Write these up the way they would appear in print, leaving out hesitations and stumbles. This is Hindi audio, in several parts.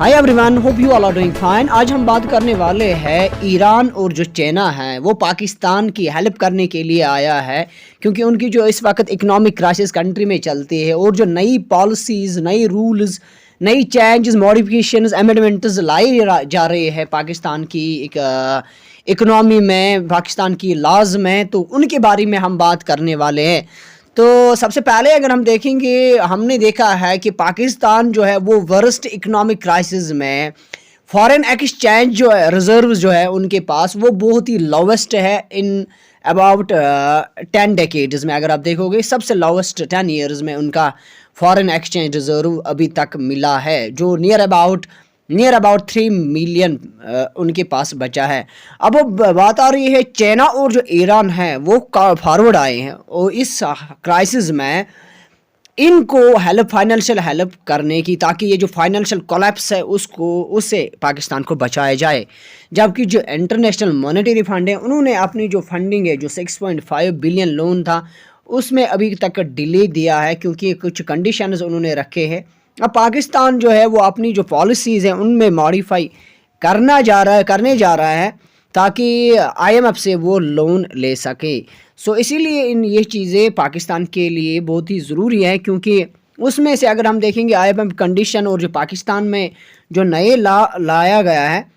Hi everyone, hope you all are doing fine. आज हम बात करने वाले हैं ईरान और जो चाइना है वो पाकिस्तान की हेल्प करने के लिए आया है, क्योंकि उनकी जो इस वक्त इकोनॉमिक क्राइसिस कंट्री में चलती है और जो नई पॉलिसीज़, नई रूल्स, नई चेंजेस, मॉडिफिकेशंस, अमेंडमेंट्स लाए जा रहे हैं पाकिस्तान की इकोनॉमी में, पाकिस्तान की लॉज में, तो उनके बारे में हम बात करने वाले हैं। तो सबसे पहले अगर हम देखेंगे, हमने देखा है कि पाकिस्तान जो है वो वर्स्ट इकोनॉमिक क्राइसिस में फॉरेन एक्सचेंज जो है, रिजर्व जो है उनके पास वो बहुत ही लोवेस्ट है इन अबाउट 10 डेकेड्स में। अगर आप देखोगे सबसे लोवेस्ट 10 ईयर्स में उनका फॉरेन एक्सचेंज रिजर्व अभी तक मिला है, जो नियर अबाउट 3 मिलियन उनके पास बचा है। अब बात आ रही है चाइना और जो ईरान है वो फॉरवर्ड आए हैं और इस क्राइसिस में इनको फाइनेंशियल हेल्प करने की, ताकि ये जो फाइनेंशियल कोलैप्स है उससे पाकिस्तान को बचाया जाए। जबकि जो इंटरनेशनल मॉनेटरी फंड है उन्होंने अपनी जो फंडिंग है, जो 6.5 बिलियन लोन था, उसमें अभी तक डिले दिया है, क्योंकि कुछ कंडीशंस उन्होंने रखे हैं। अब पाकिस्तान जो है वो अपनी जो पॉलिसीज़ हैं उनमें मॉडिफाई करने जा रहा है ताकि IMF से वो लोन ले सके। सो इसीलिए ये चीज़ें पाकिस्तान के लिए बहुत ही ज़रूरी है, क्योंकि उसमें से अगर हम देखेंगे IMF कंडीशन और जो पाकिस्तान में जो नए लाया गया है,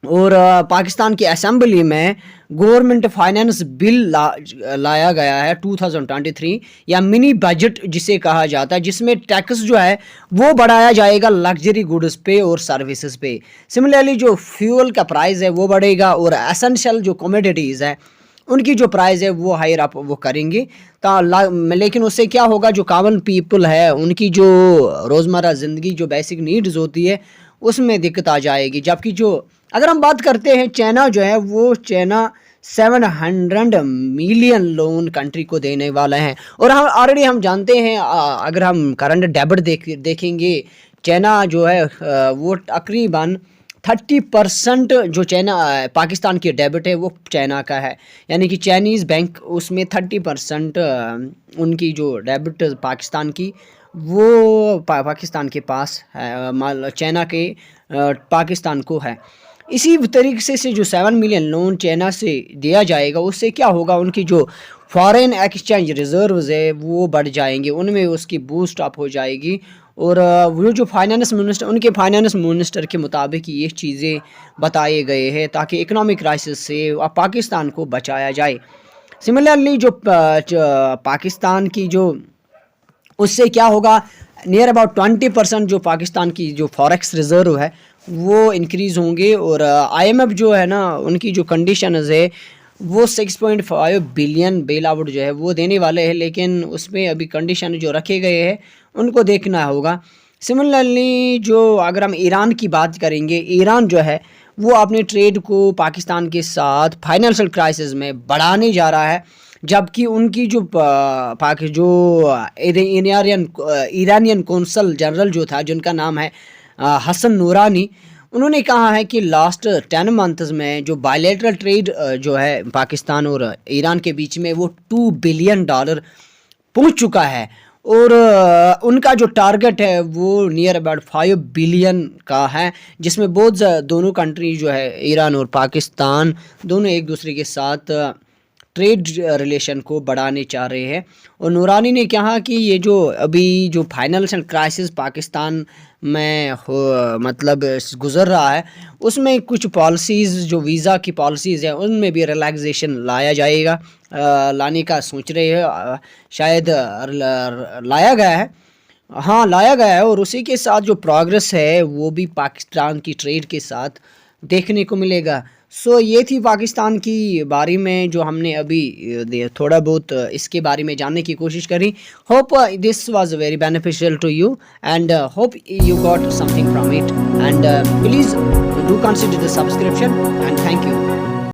और पाकिस्तान की असेंबली में गवर्नमेंट फाइनेंस बिल लाया गया है 2023, या मिनी बजट जिसे कहा जाता है, जिसमें टैक्स जो है वो बढ़ाया जाएगा लग्जरी गुड्स पे और सर्विसेज पे। सिमिलरली जो फ्यूल का प्राइस है वो बढ़ेगा, और एसेंशियल जो कमोडिटीज़ है उनकी जो प्राइस है वो हायर अप वो करेंगे। लेकिन उससे क्या होगा, जो कॉमन पीपल है उनकी जो रोज़मर्रा ज़िंदगी, जो बेसिक नीड्स होती है, उसमें दिक्कत आ जाएगी। जबकि जो अगर हम बात करते हैं चाइना जो है वो 700 मिलियन लोन कंट्री को देने वाला है। और हम ऑलरेडी हम जानते हैं, अगर हम करंट डेबिट देखेंगे, चाइना जो है वो तकरीबन 30% जो पाकिस्तान की डेबिट है वो चाइना का है, यानी कि चाइनीज़ बैंक उसमें 30% उनकी जो डेबिट पाकिस्तान की वो पाकिस्तान के पास है, चाइना के पाकिस्तान को है। इसी तरीके से जो 7 मिलियन लोन चाइना से दिया जाएगा, उससे क्या होगा, उनकी जो फॉरेन एक्सचेंज रिजर्व्स है वो बढ़ जाएंगे, उनमें उसकी बूस्ट अप हो जाएगी। और वो जो फाइनेंस मिनिस्टर, उनके फाइनेंस मिनिस्टर के मुताबिक ये चीज़ें बताए गए हैं ताकि इकोनॉमिक क्राइसिस से पाकिस्तान को बचाया जाए। सिमिलरली जो पाकिस्तान की जो उससे क्या होगा, नियर अबाउट 20% जो पाकिस्तान की जो फॉरेक्स रिज़र्व है वो इंक्रीज़ होंगे। और IMF जो है ना, उनकी जो कंडीशंस है वो 6.5 बिलियन बेल आउट जो है वो देने वाले हैं, लेकिन उसमें अभी कंडीशन जो रखे गए हैं उनको देखना होगा। सिमिलरली जो अगर हम ईरान की बात करेंगे, ईरान जो है वो अपने ट्रेड को पाकिस्तान के साथ फाइनेंशियल क्राइसिस में बढ़ाने जा रहा है। जबकि उनकी जो ईरानियन कौंसल जनरल जो था, जिनका नाम है हसन नूरानी, उन्होंने कहा है कि लास्ट 10 मंथ्स में जो बायलैटरल ट्रेड जो है पाकिस्तान और ईरान के बीच में वो $2 बिलियन पहुंच चुका है। और उनका जो टारगेट है वो नियर अबाउट 5 बिलियन का है, जिसमें बहुत दोनों कंट्री जो है, ईरान और पाकिस्तान, दोनों एक दूसरे के साथ ट्रेड रिलेशन को बढ़ाने चाह रहे हैं। और नूरानी ने कहा कि ये जो अभी जो फाइनेंशियल क्राइसिस पाकिस्तान में मतलब गुजर रहा है, उसमें कुछ पॉलिसीज़, जो वीज़ा की पॉलिसीज़ हैं, उनमें भी रिलैक्सेशन लाया जाएगा, लाने का सोच रहे हैं, शायद लाया गया है, हाँ लाया गया है। और उसी के साथ जो प्रोग्रेस है वो भी पाकिस्तान की ट्रेड के साथ देखने को मिलेगा। सो ये थी पाकिस्तान की बारे में जो हमने अभी थोड़ा बहुत इसके बारे में जानने की कोशिश करी। Hope this was very beneficial to you and hope you got something from it, and please do consider the subscription and thank you.